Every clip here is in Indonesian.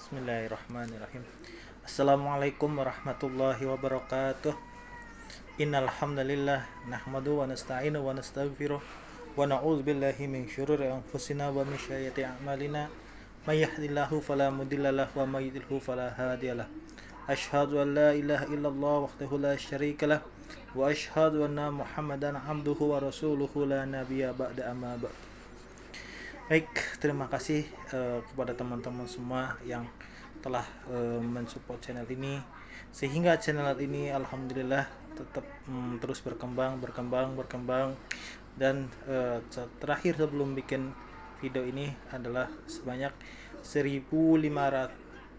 Bismillahirrahmanirrahim. Assalamualaikum warahmatullahi wabarakatuh. Innal hamdalillah nahmadu wa nasta'inu wa nastaghfiruh wa na'udzu billahi min syururi anfusina wa min sayyiati a'malina. May yahdihillahu fala mudhillalah wa may yudhlil fala hadiyalah. Asyhadu an la ilaha illallah wahdahu la syarikalah wa asyhadu anna Muhammadan abduhu wa rasuluhu la nabiyya ba'da amma ba'd. Baik, terima kasih kepada teman-teman semua yang telah mensupport channel ini, sehingga channel ini alhamdulillah tetap terus berkembang dan terakhir sebelum bikin video ini adalah sebanyak 1594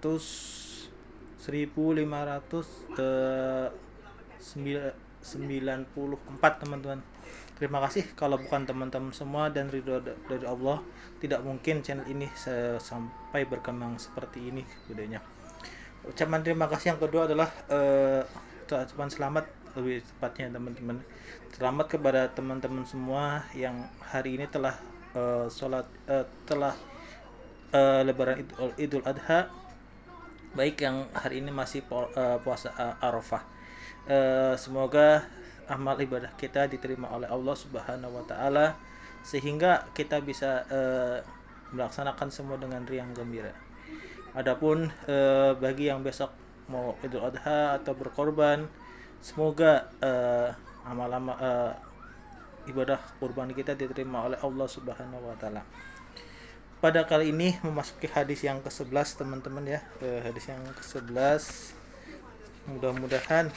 teman-teman. Terima kasih. Kalau bukan teman-teman semua dan ridho dari Allah, tidak mungkin channel ini sampai berkembang seperti ini videonya. Ucapan terima kasih yang kedua adalah ucapan selamat, lebih tepatnya teman-teman. Selamat kepada teman-teman semua yang hari ini telah Lebaran Idul Adha, baik yang hari ini masih puasa Arafah. Semoga amal ibadah kita diterima oleh Allah Subhanahu wa taala sehingga kita bisa melaksanakan semua dengan riang gembira. Adapun bagi yang besok mau Idul Adha atau berkorban, semoga amal-amal ibadah kurban kita diterima oleh Allah Subhanahu wa taala. Pada kali ini memasuki hadis yang ke-11 teman-teman ya. Hadis yang ke-11 mudah-mudahan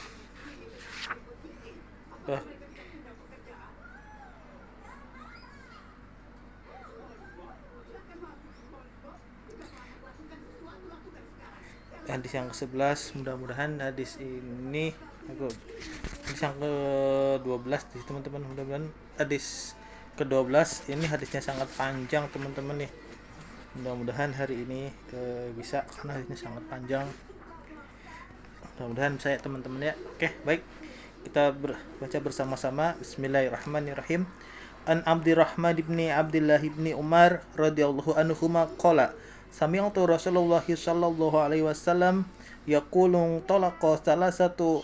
hadis yang ke-11, mudah-mudahan hadis ini hadis yang ke-12 teman-teman. Mudah-mudahan hadis ke-12 ini hadisnya sangat panjang teman-teman nih. Mudah-mudahan hari ini bisa, karena hadisnya sangat panjang. Mudah-mudahan saya teman-teman ya. Oke, baik. Kita baca bersama-sama. Bismillahirrahmanirrahim. An Abdurrahman ibni Abdullah ibni Umar radhiyallahu anhuma qala sami'tu Rasulullah sallallahu alaihi wasallam yaqulu talaqa salasatu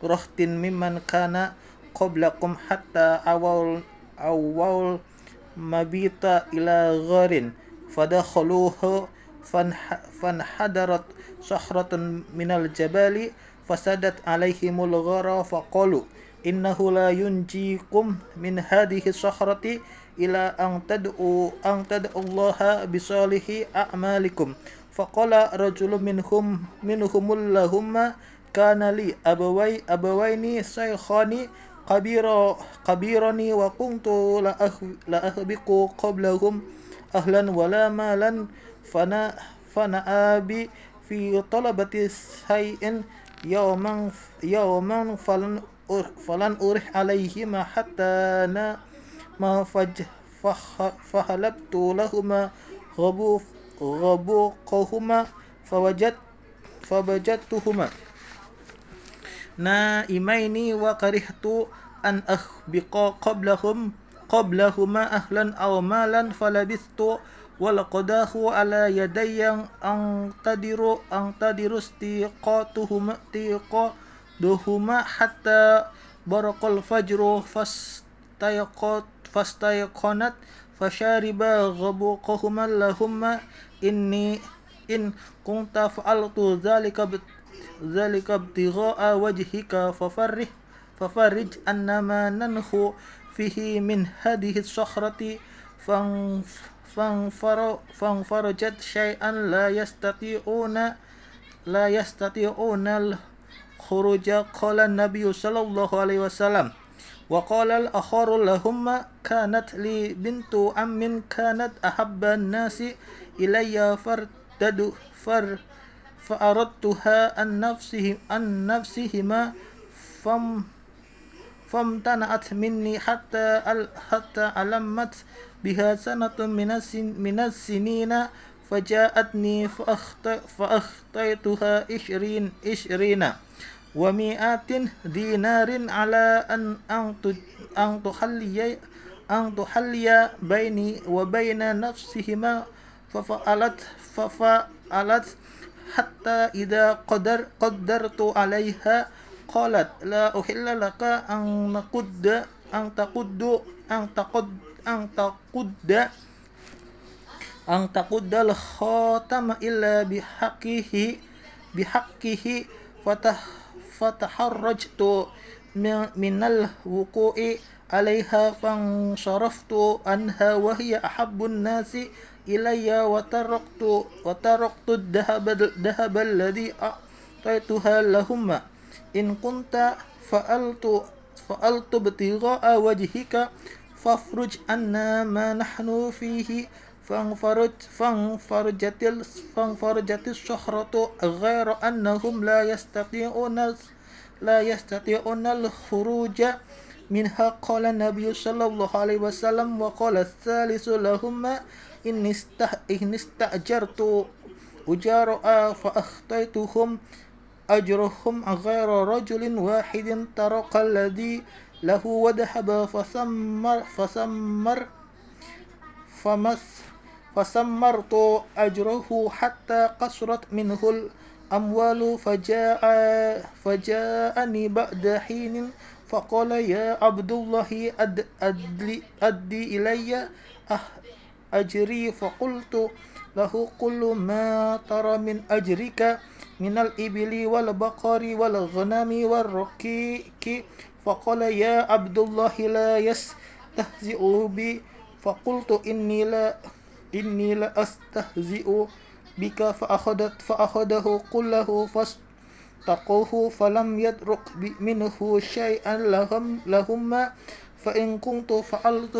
rahtin mimman kana qablakum hatta awal mabita ila gharin fadakhaluhu fanhadarat sahratun minal jabali fasadat alaihimul ghara faqalu innahu la yunjikum min hadhihi sahrati ila an tad'u Allaha bisalihi a'malikum faqala rajulun minhumul lahumma kana li abawaini saykhani kabirani wa kuntu la ahbiqu qablahum ahlan wala malan fana abi fi talabati say'in yawman falan urih alaihi ma hatta na ma fahalabtu lahuma ghabuqahuma fawajadtuhuma naimaini wa karihtu an ahbiqa qablahuma ahlan aw malan falabistu walaqadahu ala yadayya angtadiru istiqatuhuma hatta barakal fajru fastayqanat fashariba ghabuqahuma lahumma in kunta fa'altu dhalika ibtigha'a wajhika fafarrij annama nanhu fihi min hadhihi sakhrati fanfarajat syai'an la yastati'una al-khuruja qala an-nabiy sallallahu alaihi wasallam wa qala al-akharu lahumma kanat li bintu ammin kanat ahabba an-nasi ilayya fa'aradtuha an nafsihima famtana'at minni hatta alammat biha sanatun minas sinina faja'atni fa'akhtaituha ishrina wa mi'atin dinarin ala an tuhalliya baini wa baina nafsihima fafa'alat fafa'alat hatta idza qaddartu 'alaiha qalat la uhilla laka an taquddal khatama illa bihaqqihi fataharrajtu minal wuqu'i alaiha fansaraftu anha wa hiya ahabbun nasi ilayya wa taraktu dhahaba alladhi a'taituha lahumma in kunta fa'altu ibtigha'a wajhika fafruj anna ma nahnu fihi فانفرجت الشهرة غير أنهم لا يستطيعون الخروج منها قال النبي صلى الله عليه وسلم وقال الثالث لهما إن استأجرت أجراء فأخطيتهم أجرهم غير رجل واحد ترك الذي له وذهب فسمرت أجره حتى قصرت منه الأموال فجاءني بعد حين فقال يا عبد الله أدي إلي أجري فقلت له كل ما ترى من أجرك من الإبل والبقر والغنم والرقيق فقال يا عبد الله لا يستهزئ بي فقلت إني لا أستهزئ بك فأخذه كله فاستقوه فلم يترك منه شيئا لهما فإن كنت فعلت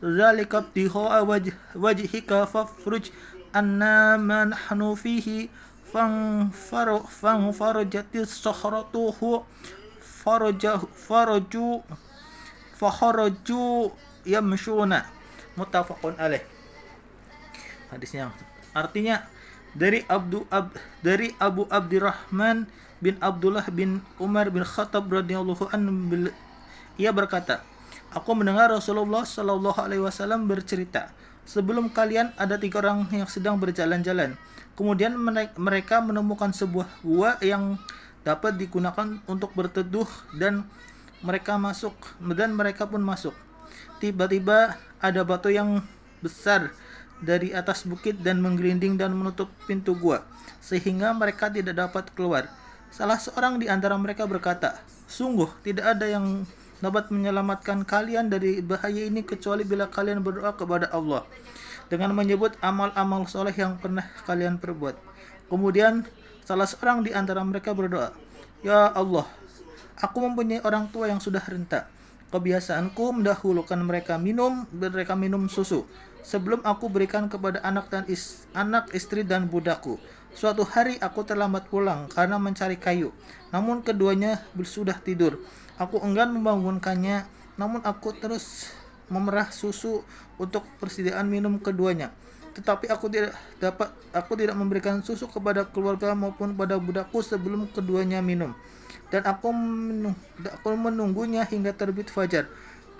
ذلك ابتغاء وجهك فافرج أنا ما نحن فيه فانفرجت الصخرة فخرجوا yamshuna. Muttafaqun alaih. Hadisnya artinya dari Abu Abdurrahman bin Abdullah bin Umar bin Khattab radhiyallahu anhu, ia berkata, aku mendengar Rasulullah sallallahu alaihi wasallam bercerita, sebelum kalian ada 3 orang yang sedang berjalan-jalan. Kemudian mereka menemukan sebuah gua yang dapat digunakan untuk berteduh dan mereka pun masuk. Tiba-tiba ada batu yang besar dari atas bukit dan menggelinding dan menutup pintu gua, sehingga mereka tidak dapat keluar. Salah seorang di antara mereka berkata, sungguh tidak ada yang dapat menyelamatkan kalian dari bahaya ini kecuali bila kalian berdoa kepada Allah dengan menyebut amal-amal soleh yang pernah kalian perbuat. Kemudian salah seorang di antara mereka berdoa, ya Allah, aku mempunyai orang tua yang sudah renta. Kebiasaanku mendahulukan mereka minum susu sebelum aku berikan kepada anak istri dan budakku. Suatu hari aku terlambat pulang karena mencari kayu, namun keduanya sudah tidur. Aku enggan membangunkannya, namun aku terus memerah susu untuk persediaan minum keduanya. Tetapi aku tidak memberikan susu kepada keluarga maupun pada budakku sebelum keduanya minum. Dan aku menunggunya hingga terbit fajar.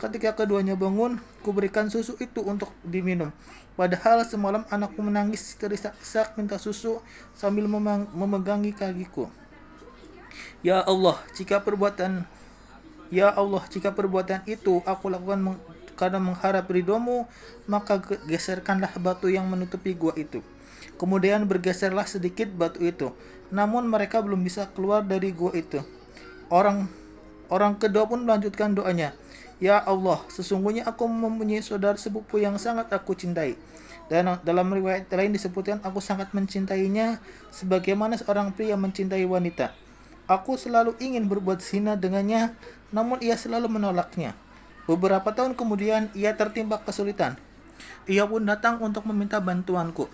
Ketika keduanya bangun, kuberikan susu itu untuk diminum. Padahal semalam anakku menangis terisak-isak minta susu sambil memegangi kakiku. Ya Allah, jika perbuatan itu aku lakukan karena mengharap ridhomu, maka geserkanlah batu yang menutupi gua itu. Kemudian bergeserlah sedikit batu itu, namun mereka belum bisa keluar dari gua itu. Orang kedua pun melanjutkan doanya, ya Allah, sesungguhnya aku mempunyai saudara sepupu yang sangat aku cintai. Dan dalam riwayat lain disebutkan aku sangat mencintainya sebagaimana seorang pria mencintai wanita. Aku selalu ingin berbuat zina dengannya, namun ia selalu menolaknya. Beberapa tahun kemudian ia tertimpa kesulitan. Ia pun datang untuk meminta bantuanku.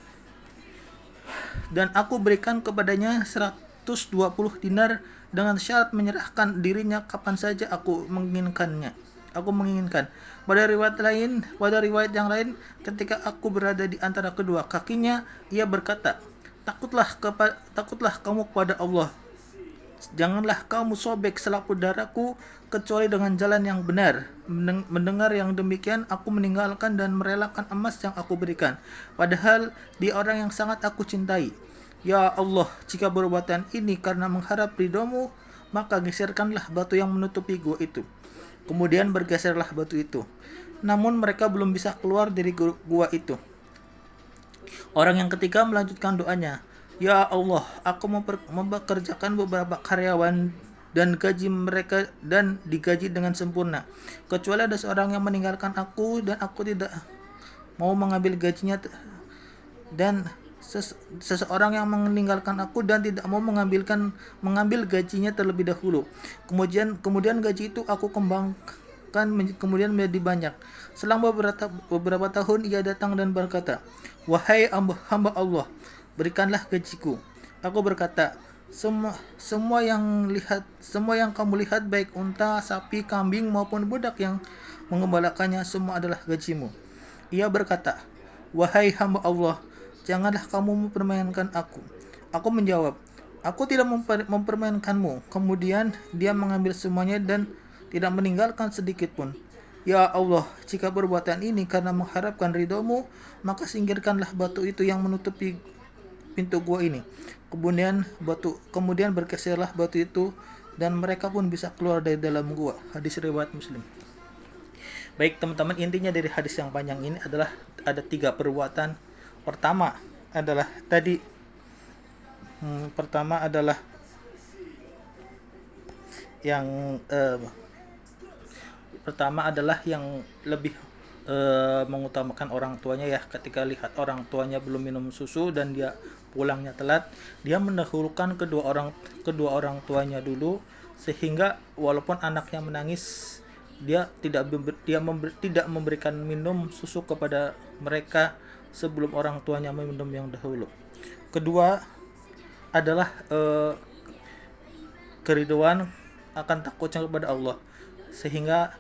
Dan aku berikan kepadanya 120 dinar dengan syarat menyerahkan dirinya kapan saja aku menginginkan. Pada riwayat yang lain, ketika aku berada di antara kedua kakinya, ia berkata, takutlah kamu kepada Allah. Janganlah kamu sobek selaput darahku kecuali dengan jalan yang benar. Mendengar yang demikian, aku meninggalkan dan merelakan emas yang aku berikan. Padahal dia orang yang sangat aku cintai. Ya Allah, jika perbuatan ini karena mengharap ridhomu, maka geserkanlah batu yang menutupi gua itu. Kemudian bergeserlah batu itu. Namun mereka belum bisa keluar dari gua itu. Orang yang ketiga melanjutkan doanya. Ya Allah, aku mempekerjakan beberapa karyawan dan gaji mereka dan digaji dengan sempurna. Kecuali ada seorang yang meninggalkan aku dan aku tidak mau mengambil gajinya, dan seseorang yang meninggalkan aku dan tidak mau mengambil gajinya terlebih dahulu. Kemudian gaji itu aku kembangkan kemudian menjadi banyak. Selang beberapa tahun ia datang dan berkata, "Wahai hamba Allah, berikanlah gajiku." Aku berkata, semua yang kamu lihat, baik unta, sapi, kambing maupun budak yang mengembalakannya, semua adalah gajimu." Ia berkata, "Wahai hamba Allah, janganlah kamu mempermainkan aku." Aku menjawab, "Aku tidak mempermainkanmu." Kemudian dia mengambil semuanya dan tidak meninggalkan sedikit pun. Ya Allah, jika perbuatan ini karena mengharapkan ridhomu, maka singkirkanlah batu itu yang menutupi pintu gua ini. Kemudian bergeserlah batu itu dan mereka pun bisa keluar dari dalam gua. Hadis riwayat Muslim. Baik teman-teman, intinya dari hadis yang panjang ini adalah ada 3 perbuatan. Pertama adalah yang lebih mengutamakan orang tuanya ya. Ketika lihat orang tuanya belum minum susu dan dia pulangnya telat, dia mendahulukan kedua orang tuanya dulu, sehingga walaupun anaknya menangis, dia tidak memberikan minum susu kepada mereka sebelum orang tuanya meminum yang dahulu. Kedua adalah keriduan akan takutnya kepada Allah, sehingga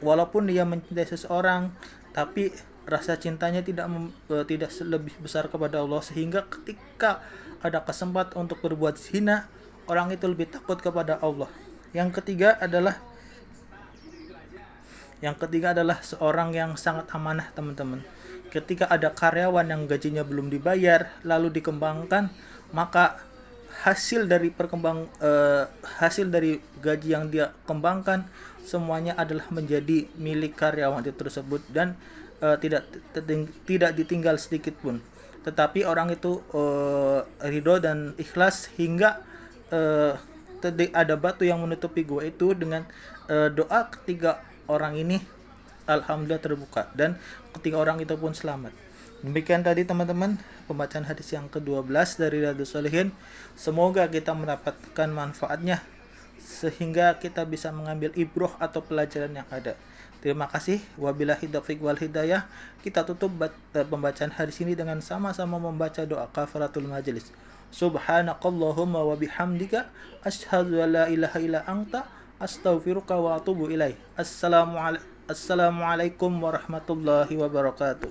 walaupun dia mencintai seseorang, tapi rasa cintanya tidak lebih besar kepada Allah, sehingga ketika ada kesempatan untuk berbuat zina, orang itu lebih takut kepada Allah. Yang ketiga adalah seorang yang sangat amanah, teman-teman. Ketika ada karyawan yang gajinya belum dibayar lalu dikembangkan, maka hasil dari gaji yang dia kembangkan semuanya adalah menjadi milik karyawan itu tersebut, dan tidak ditinggal sedikit pun. Tetapi orang itu ridho dan ikhlas hingga ada batu yang menutupi gua itu. Dengan doa ketiga orang ini, alhamdulillah terbuka, dan ketiga orang itu pun selamat. Demikian tadi teman-teman pembacaan hadis yang ke-12 dari Riyadhus Shalihin. Semoga kita mendapatkan manfaatnya sehingga kita bisa mengambil ibroh atau pelajaran yang ada. Terima kasih. Wabillahi taufiq wal hidayah. Kita tutup pembacaan hadis ini dengan sama-sama membaca doa kafaratul majelis. Subhanakallahumma wa bihamdika asyhadu an la ilaha illa anta astaghfiruka wa atubu ilaih. Assalamualaikum warahmatullahi wabarakatuh.